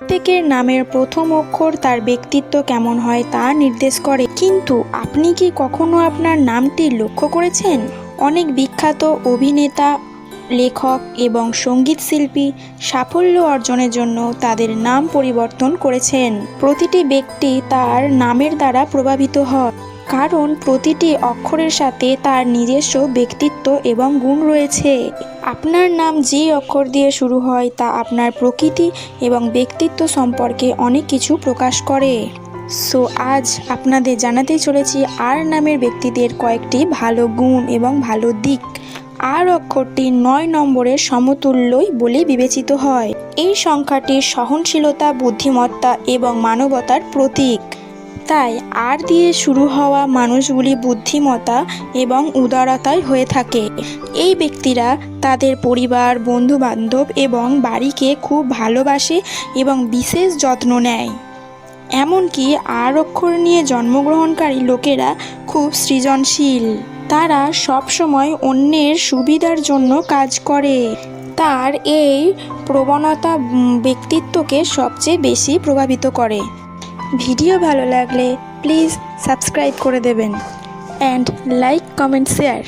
প্রত্যেকের নামের প্রথম অক্ষর তার ব্যক্তিত্ব কেমন হয় তা নির্দেশ করে। কিন্তু আপনি কি কখনো আপনার নামটি লক্ষ্য করেছেন? অনেক বিখ্যাত অভিনেতা, লেখক এবং সঙ্গীত শিল্পী সাফল্য অর্জনের জন্য তাদের নাম পরিবর্তন করেছেন। প্রতিটি ব্যক্তি তার নামের দ্বারা প্রভাবিত হয়, কারণ প্রতিটি অক্ষরের সাথে তার নিজস্ব ব্যক্তিত্ব এবং গুণ রয়েছে। আপনার নাম যে অক্ষর দিয়ে শুরু হয় তা আপনার প্রকৃতি এবং ব্যক্তিত্ব সম্পর্কে অনেক কিছু প্রকাশ করে। সো আজ আপনাদের জানাতে চলেছি আর নামের ব্যক্তিদের কয়েকটি ভালো গুণ এবং ভালো দিক। আর অক্ষরটি ৯ নম্বরের সমতুল্যই বলে বিবেচিত হয়। এই সংখ্যাটি সহনশীলতা, বুদ্ধিমত্তা এবং মানবতার প্রতীক। তাই আর দিয়ে শুরু হওয়া মানুষগুলি বুদ্ধিমত্তা এবং উদারতায় হয়ে থাকে। এই ব্যক্তিরা তাদের পরিবার, বন্ধুবান্ধব এবং বাড়িকে খুব ভালোবাসে এবং বিশেষ যত্ন নেয়। এমনকি আর অক্ষর নিয়ে জন্মগ্রহণকারী লোকেরা খুব সৃজনশীল। তারা সবসময় অন্যের সুবিধার জন্য কাজ করে। তার এই প্রবণতা ব্যক্তিত্বকে সবচেয়ে বেশি প্রভাবিত করে। ভিডিও ভালো লাগলে প্লিজ সাবস্ক্রাইব করে দেবেন অ্যান্ড লাইক, কমেন্ট, শেয়ার।